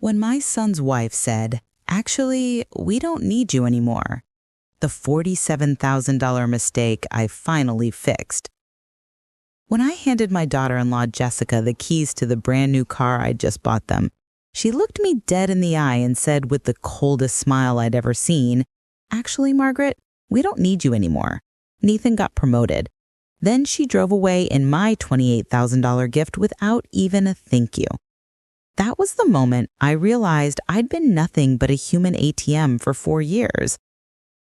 When my son's wife said, "Actually, we don't need you anymore," the $47,000 mistake I finally fixed. When I handed my daughter-in-law Jessica the keys to the brand new car I'd just bought them, she looked me dead in the eye and said with the coldest smile I'd ever seen, "Actually, Margaret, we don't need you anymore. Nathan got promoted." Then she drove away in my $28,000 gift without even a thank you. That was the moment I realized I'd been nothing but a human ATM for 4 years.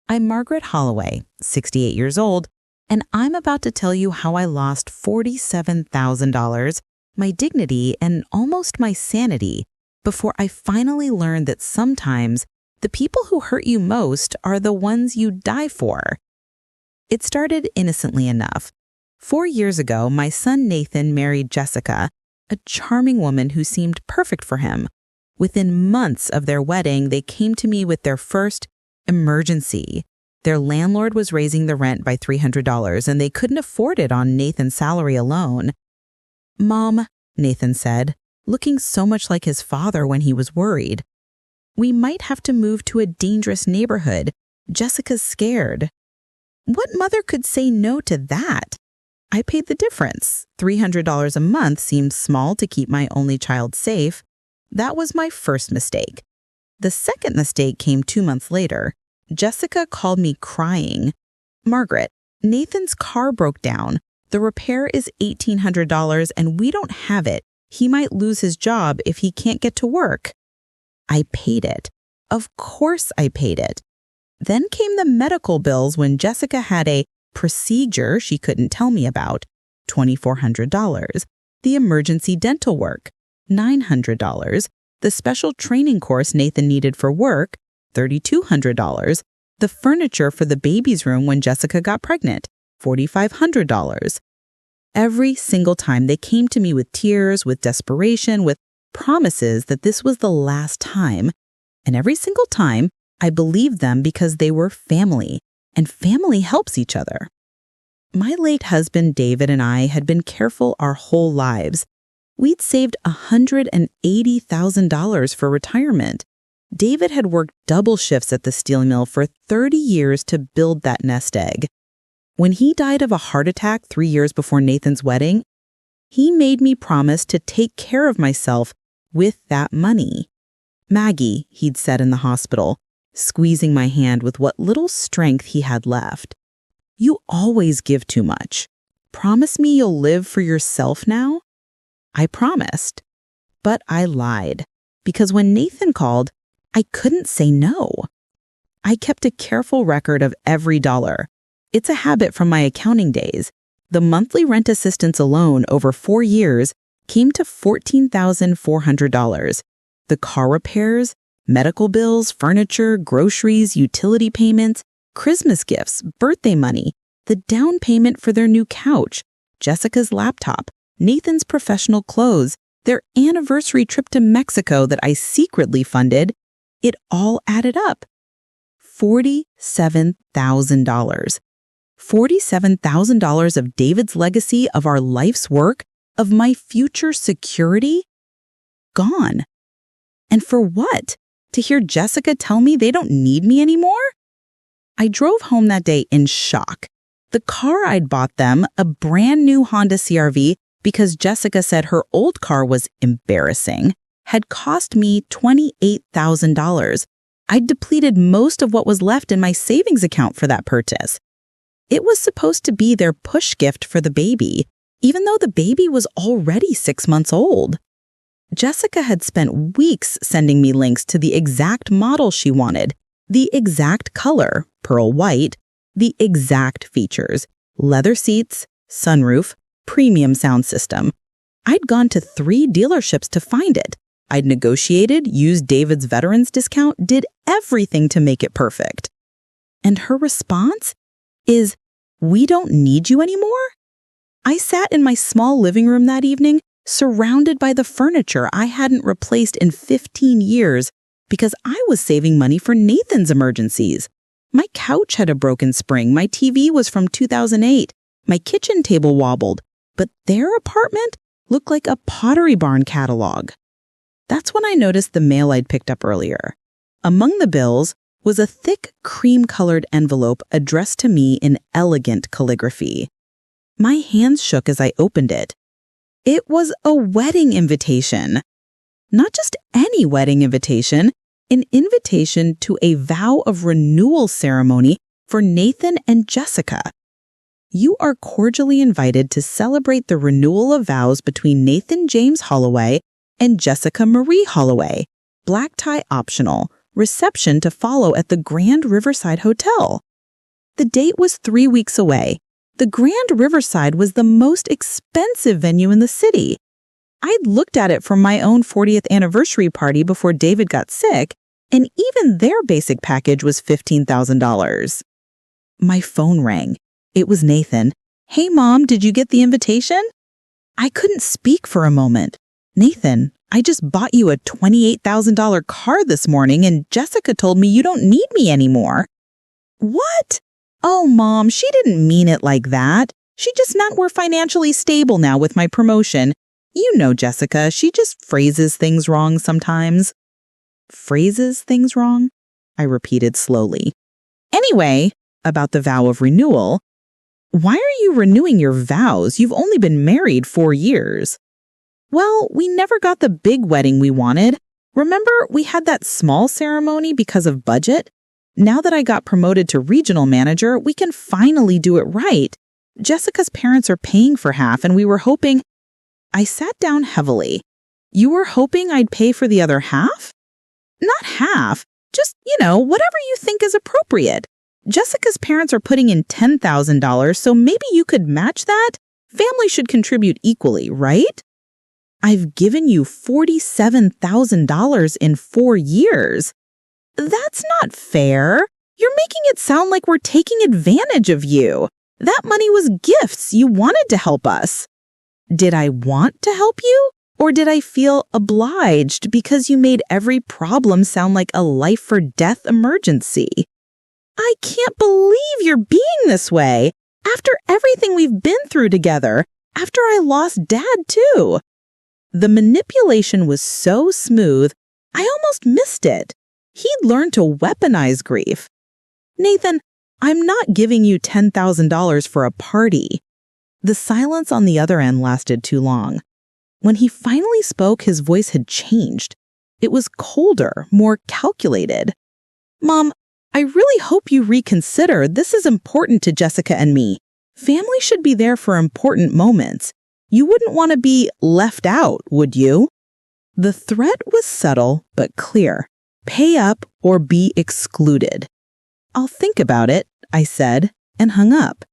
I'm Margaret Holloway, 68 years old, and I'm about to tell you how I lost $47,000, my dignity, and almost my sanity before I finally learned that sometimes the people who hurt you most are the ones you die for. It started innocently enough. 4 years ago, my son Nathan married Jessica, a charming woman who seemed perfect for him. Within months of their wedding, they came to me with their first emergency. Their landlord was raising the rent by $300, and they couldn't afford it on Nathan's salary alone. "Mom," Nathan said, looking so much like his father when he was worried, "we might have to move to a dangerous neighborhood. Jessica's scared." What mother could say no to that? I paid the difference. $300 a month seemed small to keep my only child safe. That was my first mistake. The second mistake came 2 months later. Jessica called me crying. "Margaret, Nathan's car broke down. The repair is $1,800 and we don't have it. He might lose his job if he can't get to work." I paid it. Of course I paid it. Then came the medical bills when Jessica had a procedure she couldn't tell me about, $2,400. The emergency dental work, $900. The special training course Nathan needed for work, $3,200. The furniture for the baby's room when Jessica got pregnant, $4,500. Every single time they came to me with tears, with desperation, with promises that this was the last time. And every single time, I believed them because they were family, and family helps each other. My late husband David and I had been careful our whole lives. We'd saved $180,000 for retirement. David had worked double shifts at the steel mill for 30 years to build that nest egg. When he died of a heart attack 3 years before Nathan's wedding, he made me promise to take care of myself with that money. "Maggie," he'd said in the hospital, squeezing my hand with what little strength he had left, "you always give too much. Promise me you'll live for yourself now?" I promised, but I lied, because when Nathan called, I couldn't say no. I kept a careful record of every dollar. It's a habit from my accounting days. The monthly rent assistance alone over 4 years came to $14,400. The car repairs, medical bills, furniture, groceries, utility payments, Christmas gifts, birthday money, the down payment for their new couch, Jessica's laptop, Nathan's professional clothes, their anniversary trip to Mexico that I secretly funded, it all added up. $47,000. $47,000 of David's legacy, of our life's work, of my future security? Gone. And for what? To hear Jessica tell me they don't need me anymore? I drove home that day in shock. The car I'd bought them, a brand new Honda CR-V, because Jessica said her old car was embarrassing, had cost me $28,000. I'd depleted most of what was left in my savings account for that purchase. It was supposed to be their push gift for the baby, even though the baby was already 6 months old. Jessica had spent weeks sending me links to the exact model she wanted, the exact color, pearl white, the exact features, leather seats, sunroof, premium sound system. I'd gone to 3 dealerships to find it. I'd negotiated, used David's veterans discount, did everything to make it perfect. And her response is, "We don't need you anymore?" I sat in my small living room that evening, surrounded by the furniture I hadn't replaced in 15 years because I was saving money for Nathan's emergencies. My couch had a broken spring, my TV was from 2008, my kitchen table wobbled, but their apartment looked like a Pottery Barn catalog. That's when I noticed the mail I'd picked up earlier. Among the bills was a thick, cream-colored envelope addressed to me in elegant calligraphy. My hands shook as I opened it. It was a wedding invitation. Not just any wedding invitation, an invitation to a vow of renewal ceremony for Nathan and Jessica. You are cordially invited to celebrate the renewal of vows between Nathan James Holloway and Jessica Marie Holloway. Black tie optional. Reception to follow at the Grand Riverside Hotel. The date was 3 weeks away. The Grand Riverside was the most expensive venue in the city. I'd looked at it for my own 40th anniversary party before David got sick, and even their basic package was $15,000. My phone rang. It was Nathan. "Hey, Mom, did you get the invitation?" I couldn't speak for a moment. "Nathan, I just bought you a $28,000 car this morning, and Jessica told me you don't need me anymore." "What?" "Oh, Mom, she didn't mean it like that. She just meant we're financially stable now with my promotion. You know Jessica, she just phrases things wrong sometimes." "Phrases things wrong?" I repeated slowly. "Anyway, about the vow of renewal. Why are you renewing your vows? You've only been married 4 years. "Well, we never got the big wedding we wanted. Remember, we had that small ceremony because of budget? Now that I got promoted to regional manager, we can finally do it right. Jessica's parents are paying for half, and we were hoping—" I sat down heavily. "You were hoping I'd pay for the other half?" "Not half. Just, whatever you think is appropriate. Jessica's parents are putting in $10,000, so maybe you could match that? Family should contribute equally, right?" "I've given you $47,000 in 4 years. "That's not fair. You're making it sound like we're taking advantage of you. That money was gifts. You wanted to help us." "Did I want to help you? Or did I feel obliged because you made every problem sound like a life-or-death emergency?" "I can't believe you're being this way. After everything we've been through together. After I lost Dad, too." The manipulation was so smooth, I almost missed it. He'd learned to weaponize grief. "Nathan, I'm not giving you $10,000 for a party." The silence on the other end lasted too long. When he finally spoke, his voice had changed. It was colder, more calculated. "Mom, I really hope you reconsider. This is important to Jessica and me. Family should be there for important moments. You wouldn't want to be left out, would you?" The threat was subtle but clear. Pay up or be excluded. "I'll think about it," I said, and hung up.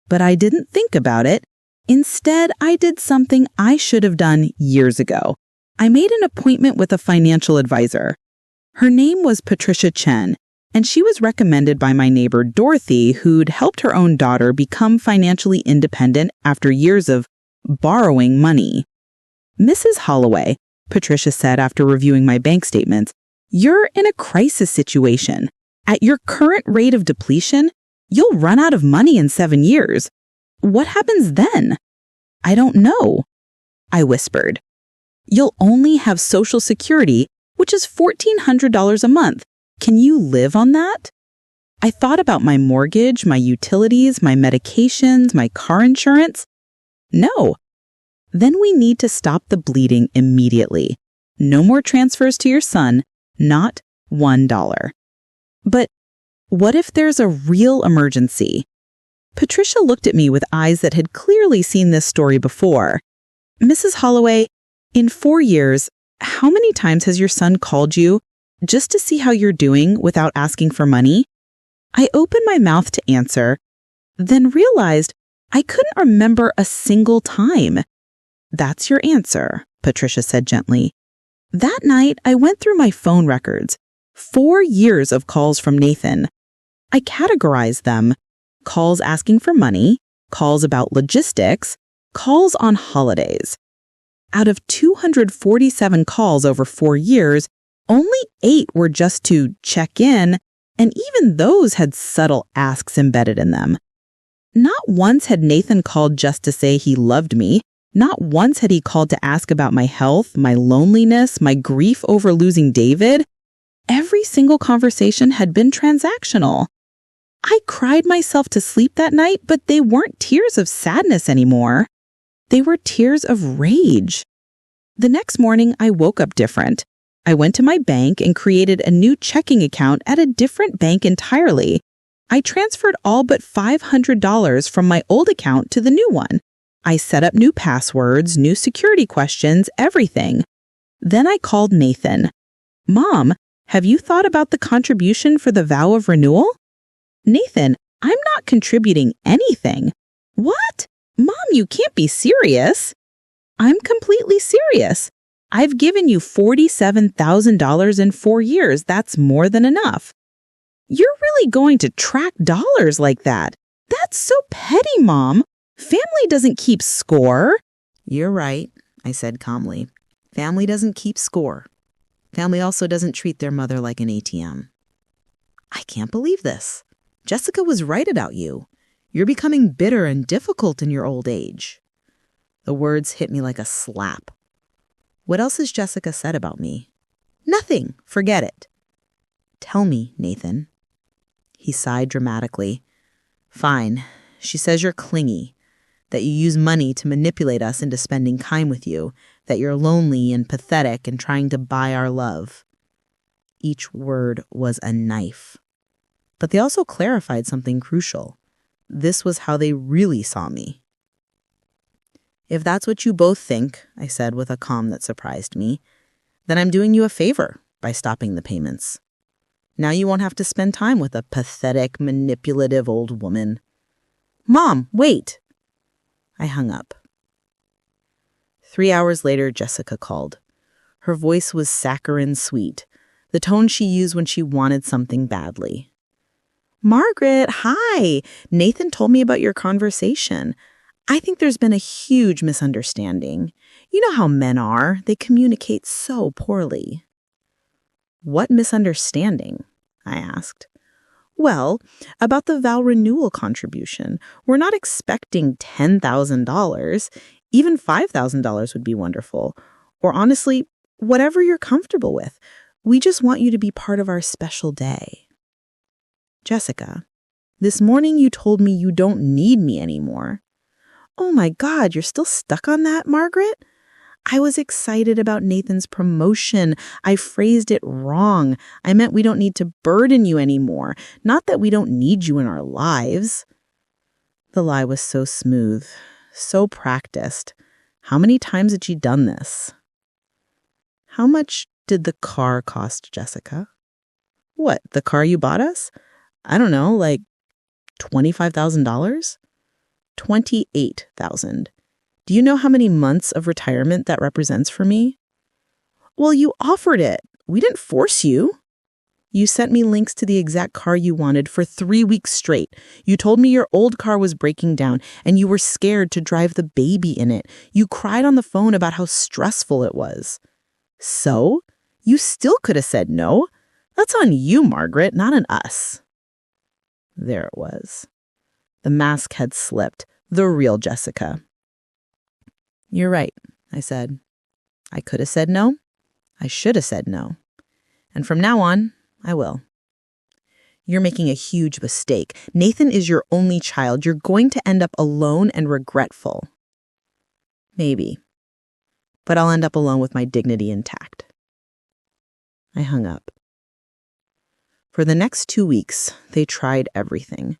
But I didn't think about it. Instead, I did something I should have done years ago. I made an appointment with a financial advisor. Her name was Patricia Chen, and she was recommended by my neighbor Dorothy, who'd helped her own daughter become financially independent after years of borrowing money. "Mrs. Holloway," Patricia said after reviewing my bank statements, "you're in a crisis situation. At your current rate of depletion, you'll run out of money in 7 years. What happens then?" "I don't know," I whispered. "You'll only have Social Security, which is $1,400 a month. Can you live on that?" I thought about my mortgage, my utilities, my medications, my car insurance. "No." "Then we need to stop the bleeding immediately. No more transfers to your son, not $1. "But what if there's a real emergency?" Patricia looked at me with eyes that had clearly seen this story before. "Mrs. Holloway, in 4 years, how many times has your son called you just to see how you're doing without asking for money?" I opened my mouth to answer, then realized I couldn't remember a single time. "That's your answer," Patricia said gently. That night, I went through my phone records. 4 years of calls from Nathan. I categorized them: calls asking for money, calls about logistics, calls on holidays. Out of 247 calls over 4 years, only 8 were just to check in, and even those had subtle asks embedded in them. Not once had Nathan called just to say he loved me, Not once had he called to ask about my health, my loneliness, my grief over losing David. Every single conversation had been transactional. I cried myself to sleep that night, but they weren't tears of sadness anymore. They were tears of rage. The next morning, I woke up different. I went to my bank and created a new checking account at a different bank entirely. I transferred all but $500 from my old account to the new one. I set up new passwords, new security questions, everything. Then I called Nathan. Mom, have you thought about the contribution for the vow of renewal? Nathan, I'm not contributing anything. What? Mom, you can't be serious. I'm completely serious. I've given you $47,000 in 4 years. That's more than enough. You're really going to track dollars like that? That's so petty, Mom. Family doesn't keep score. You're right, I said calmly. Family doesn't keep score. Family also doesn't treat their mother like an ATM. I can't believe this. Jessica was right about you. You're becoming bitter and difficult in your old age. The words hit me like a slap. What else has Jessica said about me? Nothing. Forget it. Tell me, Nathan. He sighed dramatically. Fine. She says you're clingy, that you use money to manipulate us into spending time with you, that you're lonely and pathetic and trying to buy our love. Each word was a knife. But they also clarified something crucial. This was how they really saw me. If that's what you both think, I said with a calm that surprised me, then I'm doing you a favor by stopping the payments. Now you won't have to spend time with a pathetic, manipulative old woman. Mom, wait! I hung up. 3 hours later, Jessica called. Her voice was saccharine sweet, the tone she used when she wanted something badly. Margaret, hi! Nathan told me about your conversation. I think there's been a huge misunderstanding. You know how men are. They communicate so poorly. What misunderstanding? I asked. Well, about the vow renewal contribution. We're not expecting $10,000. Even $5,000 would be wonderful. Or honestly, whatever you're comfortable with. We just want you to be part of our special day. Jessica, this morning you told me you don't need me anymore. Oh my God, you're still stuck on that, Margaret? I was excited about Nathan's promotion. I phrased it wrong. I meant we don't need to burden you anymore, not that we don't need you in our lives. The lie was so smooth, so practiced. How many times had she done this? How much did the car cost, Jessica? What, the car you bought us? I don't know, like $25,000? $28,000. Do you know how many months of retirement that represents for me? Well, you offered it. We didn't force you. You sent me links to the exact car you wanted for 3 weeks straight. You told me your old car was breaking down and you were scared to drive the baby in it. You cried on the phone about how stressful it was. So, you still could have said no. That's on you, Margaret, not on us. There it was. The mask had slipped. The real Jessica. You're right, I said. I could have said no. I should have said no. And from now on, I will. You're making a huge mistake. Nathan is your only child. You're going to end up alone and regretful. Maybe. But I'll end up alone with my dignity intact. I hung up. For the next 2 weeks, they tried everything.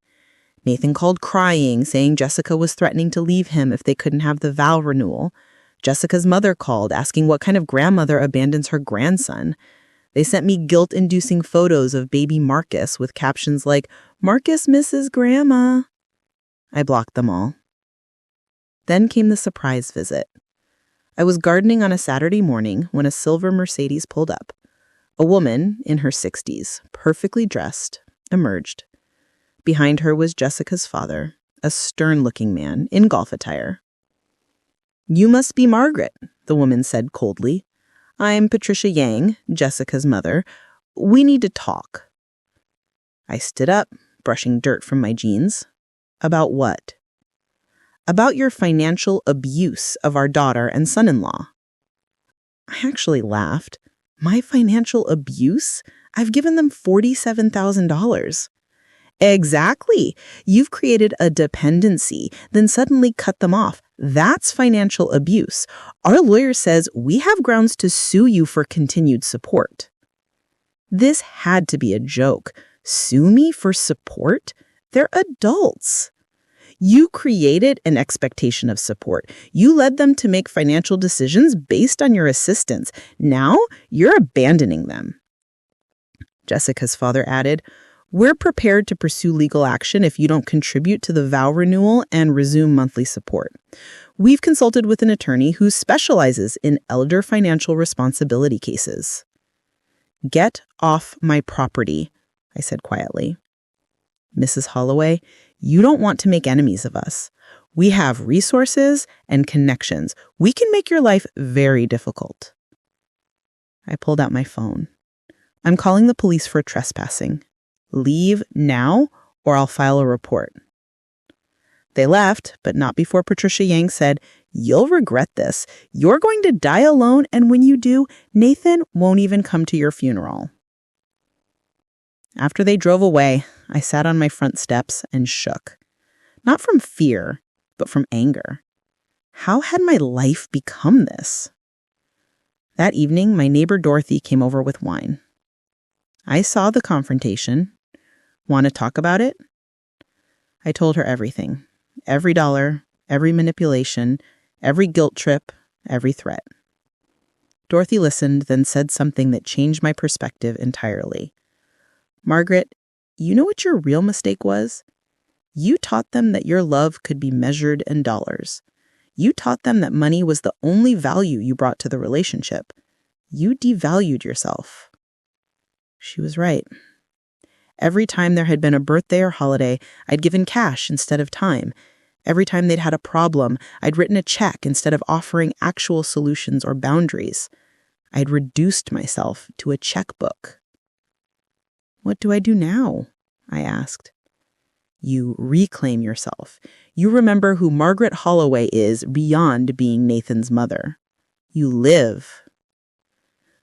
Nathan called crying, saying Jessica was threatening to leave him if they couldn't have the vow renewal. Jessica's mother called, asking what kind of grandmother abandons her grandson. They sent me guilt-inducing photos of baby Marcus with captions like, "Marcus misses Grandma." I blocked them all. Then came the surprise visit. I was gardening on a Saturday morning when a silver Mercedes pulled up. A woman, in her 60s, perfectly dressed, emerged. Behind her was Jessica's father, a stern-looking man in golf attire. "You must be Margaret," the woman said coldly. "I'm Patricia Yang, Jessica's mother. We need to talk." I stood up, brushing dirt from my jeans. About what? about your financial abuse of our daughter and son-in-law. I actually laughed. My financial abuse? I've given them $47,000. Exactly. You've created a dependency, then suddenly cut them off. That's financial abuse. Our lawyer says we have grounds to sue you for continued support. This had to be a joke. Sue me for support? They're adults. You created an expectation of support. You led them to make financial decisions based on your assistance. Now you're abandoning them. Jessica's father added, "We're prepared to pursue legal action if you don't contribute to the vow renewal and resume monthly support. We've consulted with an attorney who specializes in elder financial responsibility cases." "Get off my property," I said quietly. "Mrs. Holloway, you don't want to make enemies of us. We have resources and connections. We can make your life very difficult." I pulled out my phone. "I'm calling the police for trespassing. Leave now, or I'll file a report." They left, but not before Patricia Yang said, "You'll regret this. You're going to die alone, and when you do, Nathan won't even come to your funeral." After they drove away, I sat on my front steps and shook. Not from fear, but from anger. How had my life become this? That evening, my neighbor Dorothy came over with wine. I saw the confrontation. Want to talk about it? I told her everything. Every dollar, every manipulation, every guilt trip, every threat. Dorothy listened, then said something that changed my perspective entirely. "Margaret, you know what your real mistake was? You taught them that your love could be measured in dollars. You taught them that money was the only value you brought to the relationship. You devalued yourself." She was right. Every time there had been a birthday or holiday, I'd given cash instead of time. Every time they'd had a problem, I'd written a check instead of offering actual solutions or boundaries. I'd reduced myself to a checkbook. "What do I do now?" I asked. You reclaim yourself. You remember who Margaret Holloway is beyond being Nathan's mother. You live.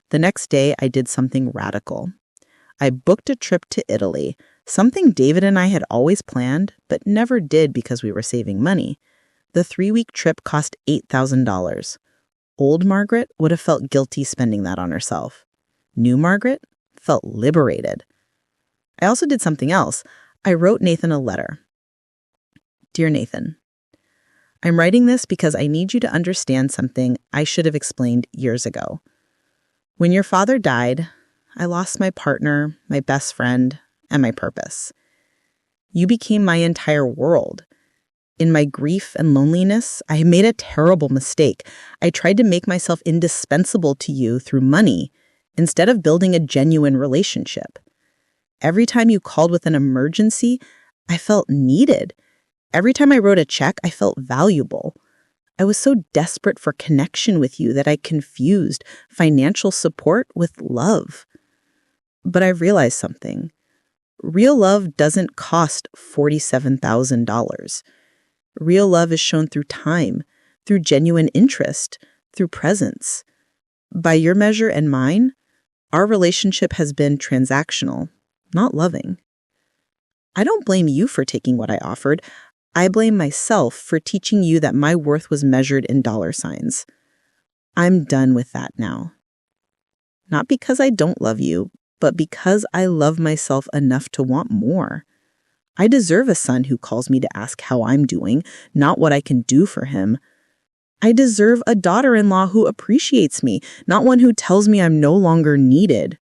The next day, I did something radical. I booked a trip to Italy, something David and I had always planned, but never did because we were saving money. The 3-week trip cost $8,000. Old Margaret would have felt guilty spending that on herself. New Margaret felt liberated. I also did something else. I wrote Nathan a letter. "Dear Nathan, I'm writing this because I need you to understand something I should have explained years ago. When your father died, I lost my partner, my best friend, and my purpose. You became my entire world. In my grief and loneliness, I made a terrible mistake. I tried to make myself indispensable to you through money instead of building a genuine relationship. Every time you called with an emergency, I felt needed. Every time I wrote a check, I felt valuable. I was so desperate for connection with you that I confused financial support with love. But I realized something. Real love doesn't cost $47,000. Real love is shown through time, through genuine interest, through presence. By your measure and mine, our relationship has been transactional, not loving. I don't blame you for taking what I offered. I blame myself for teaching you that my worth was measured in dollar signs. I'm done with that now. Not because I don't love you, but because I love myself enough to want more. I deserve a son who calls me to ask how I'm doing, not what I can do for him. I deserve a daughter-in-law who appreciates me, not one who tells me I'm no longer needed.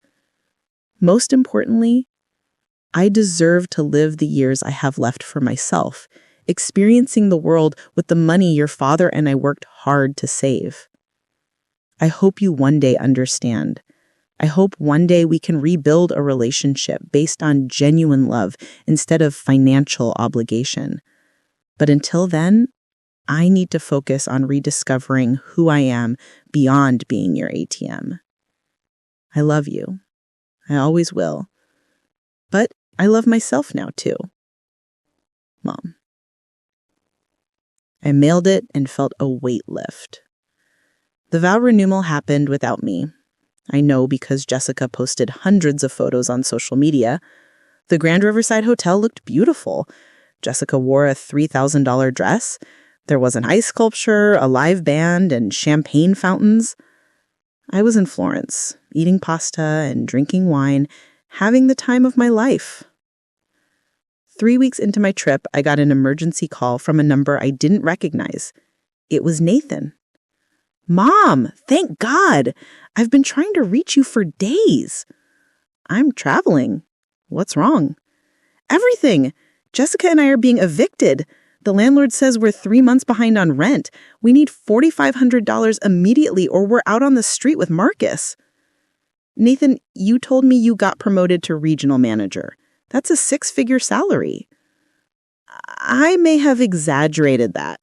Most importantly, I deserve to live the years I have left for myself, experiencing the world with the money your father and I worked hard to save. I hope you one day understand. I hope one day we can rebuild a relationship based on genuine love instead of financial obligation. But until then, I need to focus on rediscovering who I am beyond being your ATM. I love you. I always will. But I love myself now too. Mom. I mailed it and felt a weight lift. The vow renewal happened without me. I know because Jessica posted hundreds of photos on social media. The Grand Riverside Hotel looked beautiful. Jessica wore a $3,000 dress. There was an ice sculpture, a live band, and champagne fountains. I was in Florence, eating pasta and drinking wine, having the time of my life. 3 weeks into my trip, I got an emergency call from a number I didn't recognize. It was Nathan. "Mom, thank God! I've been trying to reach you for days." "I'm traveling. What's wrong?" "Everything. Jessica and I are being evicted. The landlord says we're 3 months behind on rent. We need $4,500 immediately or we're out on the street with Marcus." "Nathan, you told me you got promoted to regional manager. That's a 6-figure salary." "I may have exaggerated that.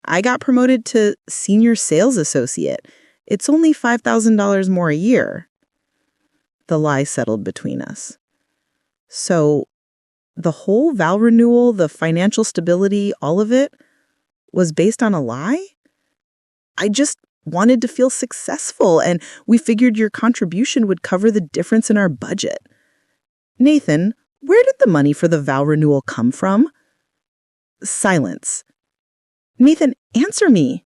I got promoted to senior sales associate. It's only $5,000 more a year." The lie settled between us. So, the whole vow renewal, the financial stability, all of it was based on a lie? I just wanted to feel successful, and we figured your contribution would cover the difference in our budget. Nathan, where did the money for the vow renewal come from? Silence. Nathan, answer me.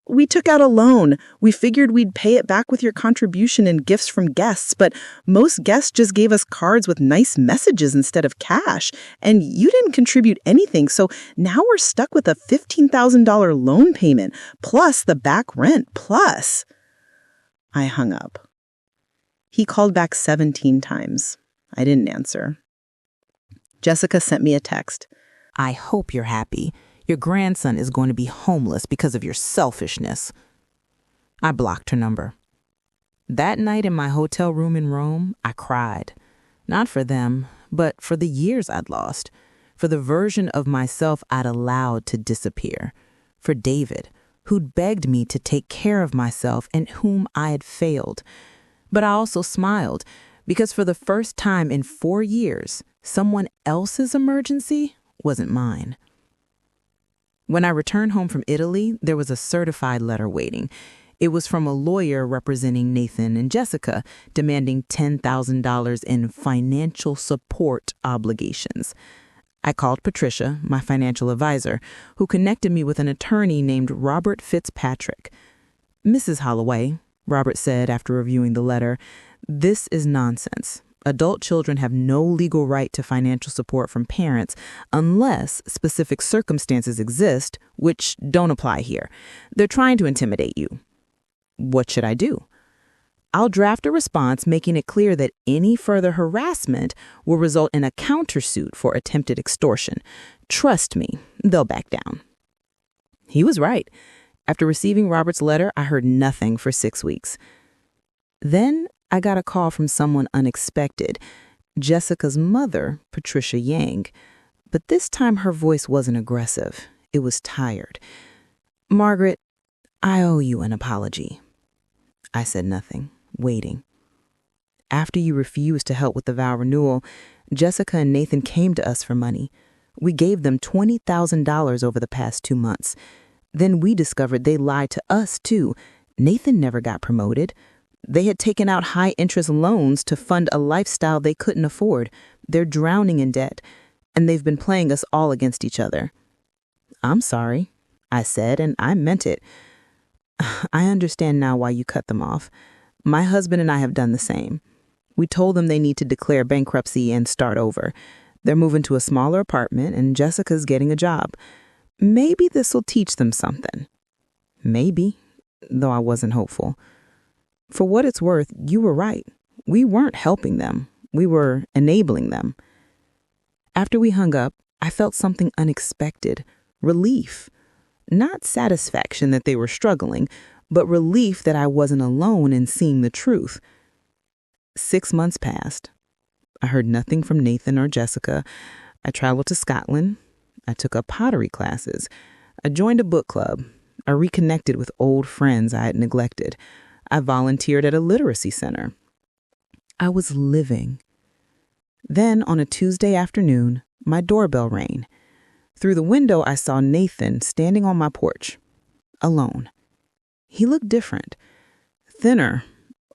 We took out a loan. We figured we'd pay it back with your contribution and gifts from guests, but most guests just gave us cards with nice messages instead of cash, and you didn't contribute anything, so now we're stuck with a $15,000 loan payment, plus the back rent, plus. I hung up. He called back 17 times. I didn't answer. Jessica sent me a text. "I hope you're happy. Your grandson is going to be homeless because of your selfishness." I blocked her number. That night in my hotel room in Rome, I cried. Not for them, but for the years I'd lost. For the version of myself I'd allowed to disappear. For David, who'd begged me to take care of myself and whom I had failed. But I also smiled, because for the first time in 4 years, someone else's emergency wasn't mine. When I returned home from Italy, there was a certified letter waiting. It was from a lawyer representing Nathan and Jessica, demanding $10,000 in financial support obligations. I called Patricia, my financial advisor, who connected me with an attorney named Robert Fitzpatrick. "Mrs. Holloway," Robert said after reviewing the letter, "this is nonsense. Adult children have no legal right to financial support from parents unless specific circumstances exist, which don't apply here. They're trying to intimidate you." "What should I do?" "I'll draft a response making it clear that any further harassment will result in a countersuit for attempted extortion. Trust me, they'll back down." He was right. After receiving Robert's letter, I heard nothing for 6 weeks. Then I got a call from someone unexpected, Jessica's mother, Patricia Yang. But this time her voice wasn't aggressive. It was tired. "Margaret, I owe you an apology." I said nothing, waiting. "After you refused to help with the vow renewal, Jessica and Nathan came to us for money. We gave them $20,000 over the past 2 months. Then we discovered they lied to us, too. Nathan never got promoted. They had taken out high-interest loans to fund a lifestyle they couldn't afford. They're drowning in debt, and they've been playing us all against each other." "I'm sorry," I said, and I meant it. "I understand now why you cut them off. My husband and I have done the same. We told them they need to declare bankruptcy and start over. They're moving to a smaller apartment, and Jessica's getting a job. Maybe this'll teach them something." Maybe, though I wasn't hopeful. For what it's worth, you were right. We weren't helping them. We were enabling them. After we hung up, I felt something unexpected. Relief. Not satisfaction that they were struggling, but relief that I wasn't alone in seeing the truth. 6 months passed. I heard nothing from Nathan or Jessica. I traveled to Scotland. I took up pottery classes. I joined a book club. I reconnected with old friends I had neglected. I volunteered at a literacy center. I was living. Then, on a Tuesday afternoon, my doorbell rang. Through the window, I saw Nathan standing on my porch, alone. He looked different, thinner,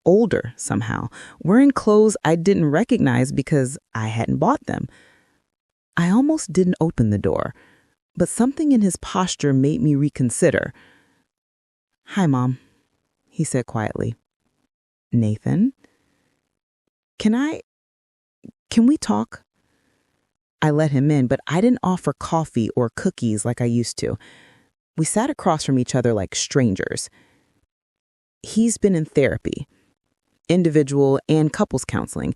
older somehow, wearing clothes I didn't recognize because I hadn't bought them. I almost didn't open the door, but something in his posture made me reconsider. "Hi, Mom," he said quietly. "Nathan? Can we talk?" I let him in, but I didn't offer coffee or cookies like I used to. We sat across from each other like strangers. He's been in therapy, individual and couples counseling.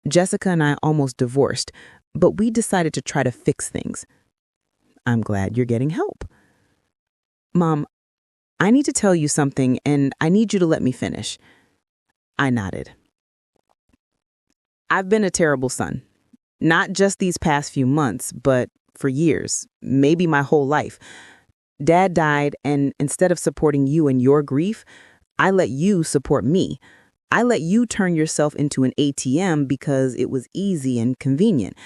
Jessica and I almost divorced, but we decided to try to fix things. "I'm glad you're getting help." "Mom, I need to tell you something, and I need you to let me finish." I nodded. "I've been a terrible son. Not just these past few months, but for years, maybe my whole life. Dad died, and instead of supporting you in your grief, I let you support me. I let you turn yourself into an ATM because it was easy and convenient.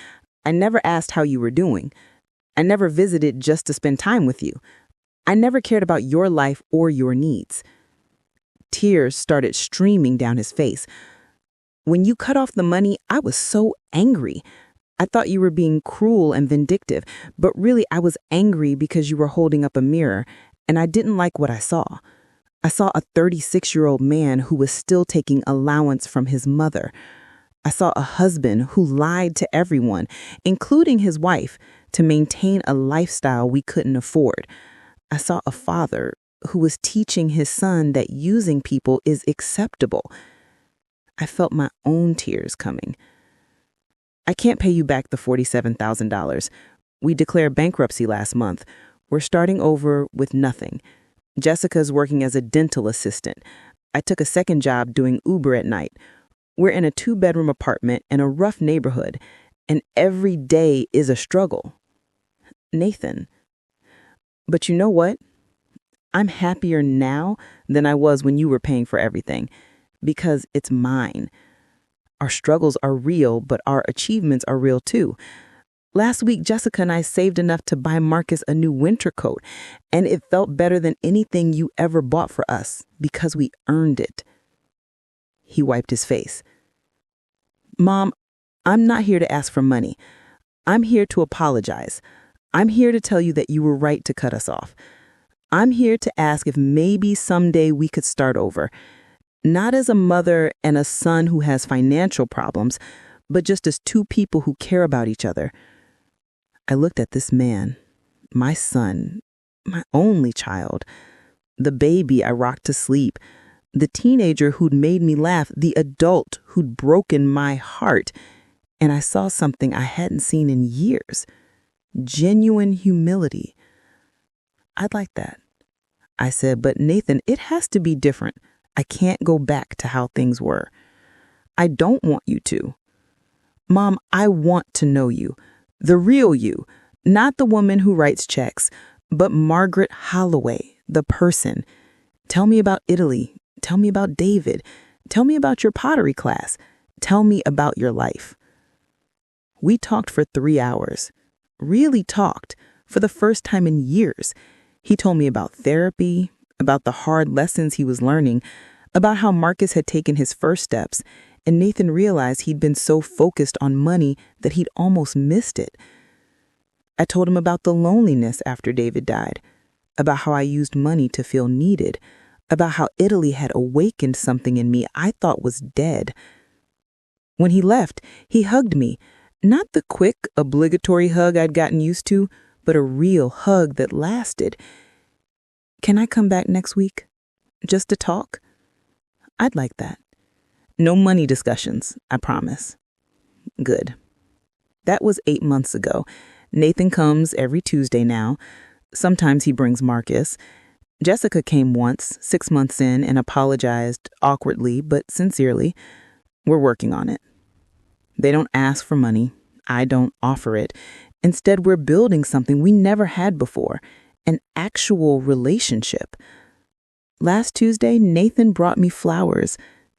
I never asked how you were doing. I never visited just to spend time with you. I never cared about your life or your needs." Tears started streaming down his face. "When you cut off the money, I was so angry. I thought you were being cruel and vindictive, but really I was angry because you were holding up a mirror, and I didn't like what I saw. I saw a 36-year-old man who was still taking allowance from his mother. I saw a husband who lied to everyone, including his wife, to maintain a lifestyle we couldn't afford. I saw a father who was teaching his son that using people is acceptable." I felt my own tears coming. "I can't pay you back the $47,000. We declared bankruptcy last month. We're starting over with nothing. Jessica's working as a dental assistant. I took a second job doing Uber at night. We're in a 2-bedroom apartment in a rough neighborhood, and every day is a struggle." "Nathan, but you know what? I'm happier now than I was when you were paying for everything, because it's mine. Our struggles are real, but our achievements are real too. Last week, Jessica and I saved enough to buy Marcus a new winter coat, and it felt better than anything you ever bought for us because we earned it." He wiped his face. "Mom, I'm not here to ask for money. I'm here to apologize. I'm here to tell you that you were right to cut us off. I'm here to ask if maybe someday we could start over. Not as a mother and a son who has financial problems, but just as two people who care about each other." I looked at this man, my son, my only child, the baby I rocked to sleep, the teenager who'd made me laugh, the adult who'd broken my heart, and I saw something I hadn't seen in years. Genuine humility. "I'd like that," I said, "but Nathan, it has to be different. I can't go back to how things were." "I don't want you to." "Mom, I want to know you. The real you. Not the woman who writes checks, but Margaret Holloway, the person. Tell me about Italy. Tell me about David. Tell me about your pottery class. Tell me about your life." We talked for 3 hours. Really talked, for the first time in years. He told me about therapy, about the hard lessons he was learning, about how Marcus had taken his first steps, and Nathan realized he'd been so focused on money that he'd almost missed it. I told him about the loneliness after David died, about how I used money to feel needed, about how Italy had awakened something in me I thought was dead. When he left, he hugged me, not the quick, obligatory hug I'd gotten used to, but a real hug that lasted. "Can I come back next week? Just to talk?" "I'd like that. No money discussions, I promise." Good. That was 8 months ago. Nathan comes every Tuesday now. Sometimes he brings Marcus. Jessica came once, 6 months in, and apologized awkwardly but sincerely. We're working on it. They don't ask for money. I don't offer it. Instead, we're building something we never had before, an actual relationship. Last Tuesday, Nathan brought me flowers,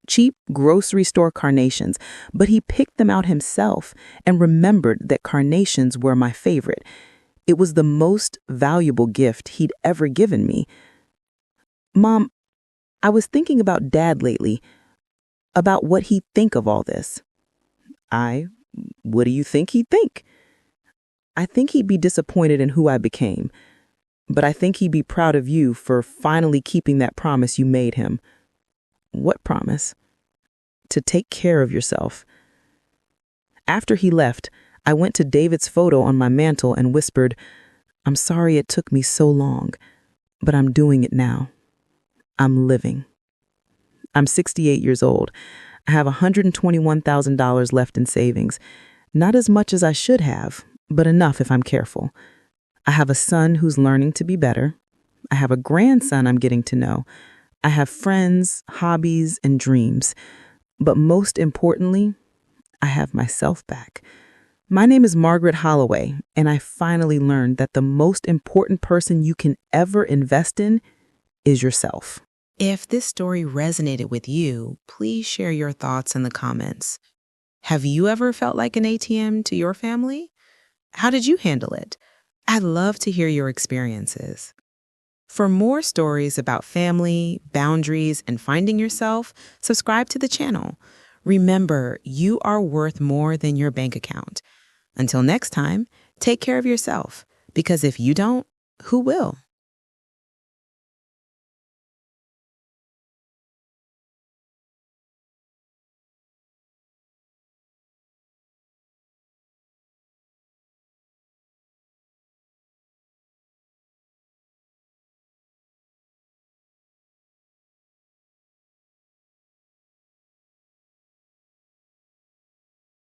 cheap grocery store carnations, but he picked them out himself and remembered that carnations were my favorite. It was the most valuable gift he'd ever given me. Mom, I was thinking about Dad lately, about what he'd think of all this. What do you think he'd think? I think he'd be disappointed in who I became, but I think he'd be proud of you for finally keeping that promise you made him. What promise? To take care of yourself. After he left, I went to David's photo on my mantle and whispered, "I'm sorry it took me so long, but I'm doing it now. I'm living." I'm 68 years old. I have $121,000 left in savings. Not as much as I should have, but enough if I'm careful. I have a son who's learning to be better. I have a grandson I'm getting to know. I have friends, hobbies, and dreams. But most importantly, I have myself back. My name is Margaret Holloway, and I finally learned that the most important person you can ever invest in is yourself. If this story resonated with you, please share your thoughts in the comments. Have you ever felt like an ATM to your family? How did you handle it? I'd love to hear your experiences. For more stories about family, boundaries, and finding yourself, subscribe to the channel. Remember, you are worth more than your bank account. Until next time, take care of yourself, because if you don't, who will?